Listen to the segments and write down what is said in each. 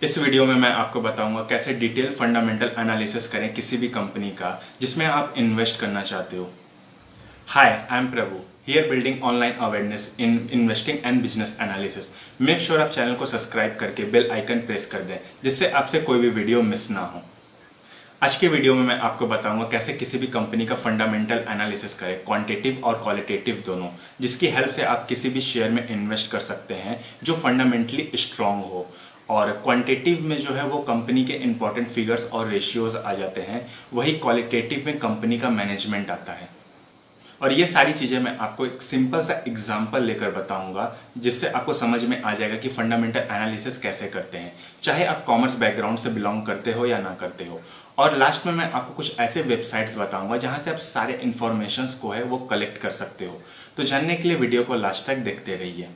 इस वीडियो में मैं आपको बताऊंगा कैसे डिटेल फंडामेंटल एनालिसिस करें किसी भी कंपनी का जिसमें आप इन्वेस्ट करना चाहते हो। Hi, I am Prabhu here building online awareness in investing and business analysis. Make sure आप चैनल को सब्सक्राइब करके बेल आइकन प्रेस कर दें जिससे आपसे कोई भी वीडियो मिस ना हो। आज के वीडियो में मैं आपको बताऊंगा कैसे किसी भी कंपनी का फंडामेंटल एनालिसिस करें, क्वांटिटेटिव और क्वालिटेटिव दोनों, जिसकी हेल्प से आप किसी भी शेयर में इन्वेस्ट कर सकते हैं जो फंडामेंटली स्ट्रांग हो। और क्वांटिटेटिव में जो है वो कंपनी के इंपॉर्टेंट फिगर्स और रेशियोज आ जाते हैं, वही क्वालिटेटिव में कंपनी का मैनेजमेंट आता है। और ये सारी चीज़ें मैं आपको एक सिंपल सा एग्जांपल लेकर बताऊंगा जिससे आपको समझ में आ जाएगा कि फंडामेंटल एनालिसिस कैसे करते हैं, चाहे आप कॉमर्स बैकग्राउंड से बिलोंग करते हो या ना करते हो। और लास्ट में मैं आपको कुछ ऐसे वेबसाइट्स बताऊंगा जहां से आप सारे इन्फॉर्मेशंस को है वो कलेक्ट कर सकते हो। तो जानने के लिए वीडियो को लास्ट तक देखते रहिए।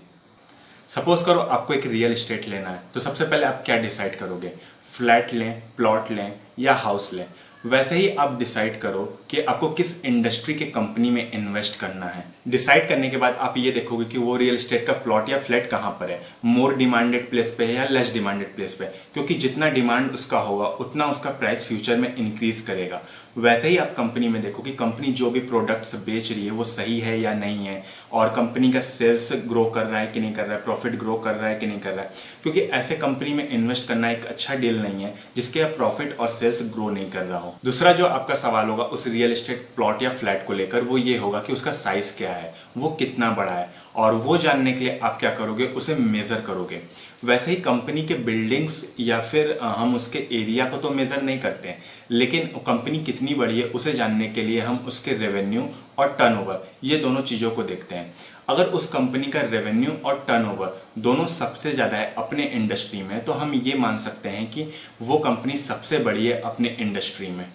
सपोज करो आपको एक रियल एस्टेट लेना है, तो सबसे पहले आप क्या डिसाइड करोगे, फ्लैट लें, प्लॉट लें या हाउस लें। वैसे ही आप डिसाइड करो कि आपको किस इंडस्ट्री के कंपनी में इन्वेस्ट करना है। डिसाइड करने के बाद आप ये देखोगे कि वो रियल एस्टेट का प्लॉट या फ्लैट कहाँ पर है, मोर डिमांडेड प्लेस पे है या लेस डिमांडेड प्लेस पे, क्योंकि जितना डिमांड उसका होगा उतना उसका प्राइस फ्यूचर में इंक्रीज करेगा। वैसे ही आप कंपनी में देखो कि कंपनी जो भी प्रोडक्ट्स बेच रही है वो सही है या नहीं है, और कंपनी का सेल्स ग्रो कर रहा है कि नहीं कर रहा है, प्रॉफिट ग्रो कर रहा है कि नहीं कर रहा है। क्योंकि ऐसे कंपनी में इन्वेस्ट करना एक अच्छा डील नहीं है जिसके आप प्रॉफिट और सेल्स ग्रो नहीं कर रहा हो। दूसरा जो आपका सवाल होगा उस रियल एस्टेट प्लॉट या फ्लैट को लेकर वो ये होगा कि उसका साइज क्या है, वो कितना बड़ा है, और वो जानने के लिए आप क्या करोगे, उसे मेजर करोगे। वैसे ही कंपनी के बिल्डिंग्स या फिर हम उसके एरिया को तो मेजर नहीं करते हैं, लेकिन कंपनी कितनी बड़ी है उसे जानने के लिए हम उसके रेवेन्यू और टर्नओवर, ये दोनों चीज़ों को देखते हैं। अगर उस कंपनी का रेवेन्यू और टर्नओवर दोनों सबसे ज़्यादा है अपने इंडस्ट्री में, तो हम ये मान सकते हैं कि वो कंपनी सबसे बड़ी है अपने इंडस्ट्री में।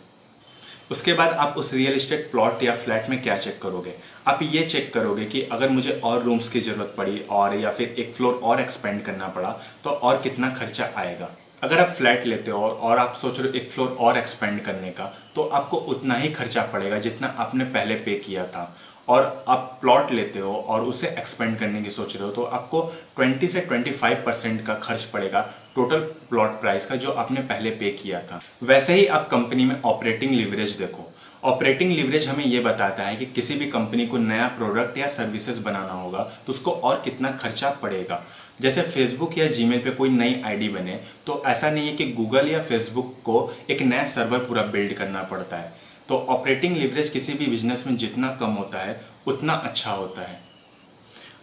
उसके बाद आप उस रियल एस्टेट प्लॉट या फ्लैट में क्या चेक करोगे, आप ये चेक करोगे कि अगर मुझे और रूम्स की ज़रूरत पड़ी और या फिर एक फ्लोर और एक्सपेंड करना पड़ा तो और कितना खर्चा आएगा। अगर आप फ्लैट लेते हो और आप सोच रहे हो एक फ्लोर और एक्सपेंड करने का, तो आपको उतना ही खर्चा पड़ेगा जितना आपने पहले पे किया था। और आप प्लॉट लेते हो और उसे एक्सपेंड करने की सोच रहे हो तो आपको 20 से 25% का खर्च पड़ेगा टोटल प्लॉट प्राइस का जो आपने पहले पे किया था। वैसे ही आप कंपनी में ऑपरेटिंग लीवरेज देखो। ऑपरेटिंग लीवरेज हमें यह बताता है कि किसी भी कंपनी को नया प्रोडक्ट या सर्विसेज बनाना होगा तो उसको और कितना खर्चा पड़ेगा। जैसे फेसबुक या जीमेल पे कोई नई आईडी बने तो ऐसा नहीं है कि गूगल या फेसबुक को एक नया सर्वर पूरा बिल्ड करना पड़ता है। तो ऑपरेटिंग लीवरेज किसी भी बिजनेस में जितना कम होता है उतना अच्छा होता है।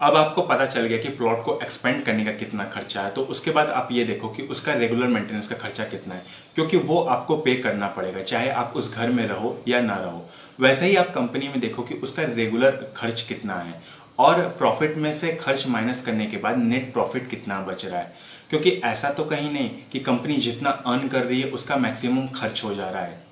अब आपको पता चल गया कि प्लॉट को एक्सपेंड करने का कितना खर्चा है, तो उसके बाद आप ये देखो कि उसका रेगुलर मेंटेनेंस का खर्चा कितना है, क्योंकि वो आपको पे करना पड़ेगा चाहे आप उस घर में रहो या ना रहो। वैसे ही आप कंपनी में देखो कि उसका रेगुलर खर्च कितना है और प्रॉफिट में से खर्च माइनस करने के बाद नेट प्रॉफिट कितना बच रहा है, क्योंकि ऐसा तो कहीं नहीं कि कंपनी जितना अर्न कर रही है उसका मैक्सिमम खर्च हो जा रहा है।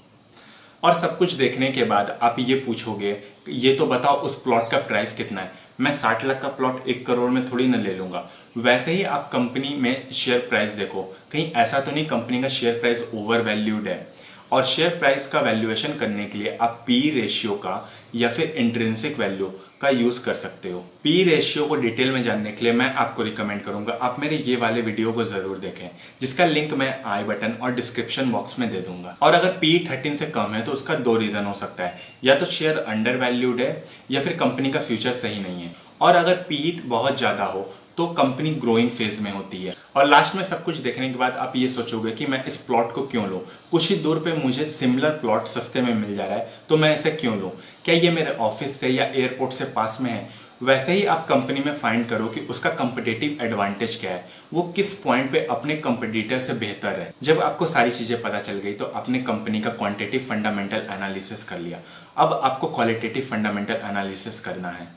और सब कुछ देखने के बाद आप ये पूछोगे ये तो बताओ उस प्लॉट का प्राइस कितना है। मैं 60 लाख का प्लॉट 1 करोड़ में थोड़ी ना ले लूंगा। वैसे ही आप कंपनी में शेयर प्राइस देखो, कहीं ऐसा तो नहीं कंपनी का शेयर प्राइस ओवर वैल्यूड है। और शेयर प्राइस का वैल्यूएशन करने के लिए आप पी रेशियो का या फिर इंट्रिंसिक वैल्यू का यूज कर सकते हो। पी रेशियो को डिटेल में जानने के लिए मैं आपको रिकमेंड करूंगा आप मेरे ये वाले वीडियो को जरूर देखें, जिसका लिंक मैं आई बटन और डिस्क्रिप्शन बॉक्स में दे दूंगा। और अगर पी 13 से कम है तो उसका 2 रीजन हो सकता है, या तो शेयर अंडर वैल्यूड है या फिर कंपनी का फ्यूचर सही नहीं है। और अगर पी बहुत ज्यादा हो तो कंपनी ग्रोइंग फेज में होती है। और लास्ट में सब कुछ देखने के बाद आप ये सोचोगे कि मैं इस प्लॉट को क्यों लूं, कुछ ही दूर पे मुझे सिमिलर प्लॉट सस्ते में मिल जा रहा है तो मैं इसे क्यों लूं, क्या ये मेरे ऑफिस से या एयरपोर्ट से पास में है। वैसे ही आप कंपनी में फाइंड करो कि उसका कंपिटिटिव एडवांटेज क्या है, वो किस पॉइंट पे अपने कंपटीटर से बेहतर है। जब आपको सारी चीजें पता चल गई तो आपने कंपनी का क्वांटिटेटिव फंडामेंटल एनालिसिस कर लिया। अब आपको क्वालिटेटिव फंडामेंटल एनालिसिस करना है।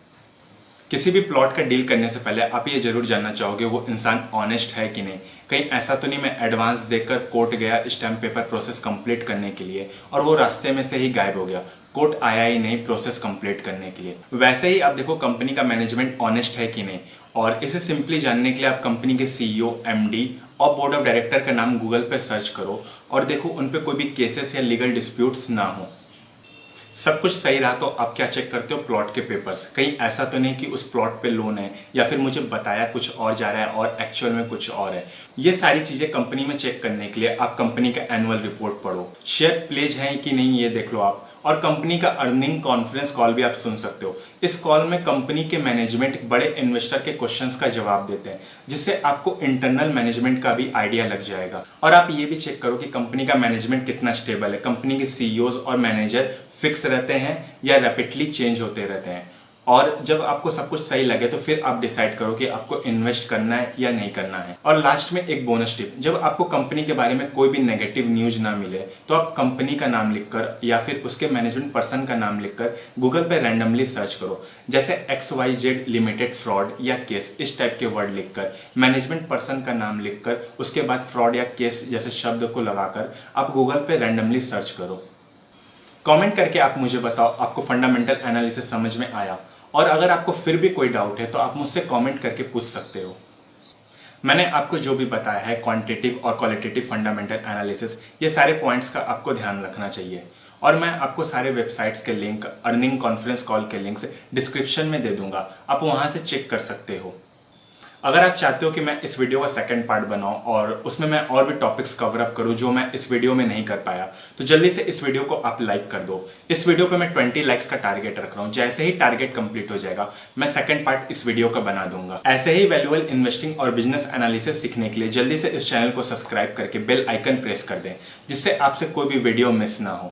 किसी भी प्लॉट का डील करने से पहले आप ये जरूर जानना चाहोगे वो इंसान ऑनेस्ट है कि नहीं। कहीं ऐसा तो नहीं मैं एडवांस देकर कोर्ट गया स्टैम्प पेपर प्रोसेस कंप्लीट करने के लिए और वो रास्ते में से ही गायब हो गया, कोर्ट आया ही नहीं प्रोसेस कंप्लीट करने के लिए। वैसे ही आप देखो कंपनी का मैनेजमेंट ऑनेस्ट है कि नहीं। और इसे सिंपली जानने के लिए आप कंपनी के CEO, MD और बोर्ड ऑफ डायरेक्टर का नाम गूगल पे सर्च करो और देखो उन पे कोई भी केसेस या लीगल डिस्प्यूट्स ना हो। सब कुछ सही रहा तो आप क्या चेक करते हो? प्लॉट के पेपर्स। कहीं ऐसा तो नहीं कि उस प्लॉट पे लोन है या फिर मुझे बताया कुछ और जा रहा है और एक्चुअल में कुछ और है। ये सारी चीजें कंपनी में चेक करने के लिए आप कंपनी का एनुअल रिपोर्ट पढ़ो, शेयर प्लेज है कि नहीं ये देख लो आप, और कंपनी का अर्निंग कॉन्फ्रेंस कॉल भी आप सुन सकते हो। इस कॉल में कंपनी के मैनेजमेंट बड़े इन्वेस्टर के क्वेश्चंस का जवाब देते हैं, जिससे आपको इंटरनल मैनेजमेंट का भी आइडिया लग जाएगा। और आप ये भी चेक करो कि कंपनी का मैनेजमेंट कितना स्टेबल है, कंपनी के सीईओज और मैनेजर फिक्स रहते हैं या रैपिडली चेंज होते रहते हैं। और जब आपको सब कुछ सही लगे तो फिर आप डिसाइड करो कि आपको इन्वेस्ट करना है या नहीं करना है। और लास्ट में एक बोनस टिप, जब आपको कंपनी के बारे में कोई भी नेगेटिव न्यूज ना मिले तो आप कंपनी का नाम लिखकर या फिर उसके मैनेजमेंट पर्सन का नाम लिखकर गूगल पे रैंडमली सर्च करो, जैसे XYZ लिमिटेड फ्रॉड या केस, इस टाइप के वर्ड लिखकर मैनेजमेंट पर्सन का नाम लिखकर उसके बाद फ्रॉड या केस जैसे शब्द को लगाकर आप गूगल पे रैंडमली सर्च करो। कमेंट करके आप मुझे बताओ आपको फंडामेंटल एनालिसिस समझ में आया, और अगर आपको फिर भी कोई डाउट है तो आप मुझसे कमेंट करके पूछ सकते हो। मैंने आपको जो भी बताया है क्वांटिटेटिव और क्वालिटेटिव फंडामेंटल एनालिसिस, ये सारे पॉइंट्स का आपको ध्यान रखना चाहिए। और मैं आपको सारे वेबसाइट्स के लिंक, अर्निंग कॉन्फ्रेंस कॉल के लिंक्स डिस्क्रिप्शन में दे दूंगा, आप वहां से चेक कर सकते हो। अगर आप चाहते हो कि मैं इस वीडियो का सेकंड पार्ट बनाऊं और उसमें मैं और भी टॉपिक्स कवर अप करूं जो मैं इस वीडियो में नहीं कर पाया, तो जल्दी से इस वीडियो को आप लाइक कर दो। इस वीडियो पे मैं 20 लाइक्स का टारगेट रख रहा हूं। जैसे ही टारगेट कंप्लीट हो जाएगा मैं सेकंड पार्ट इस वीडियो का बना दूंगा। ऐसे ही वैल्यूएबल इन्वेस्टिंग और बिजनेस एनालिसिस सीखने के लिए जल्दी से इस चैनल को सब्सक्राइब करके बेल आइकन प्रेस कर दें, जिससे आपसे कोई भी वीडियो मिस ना हो।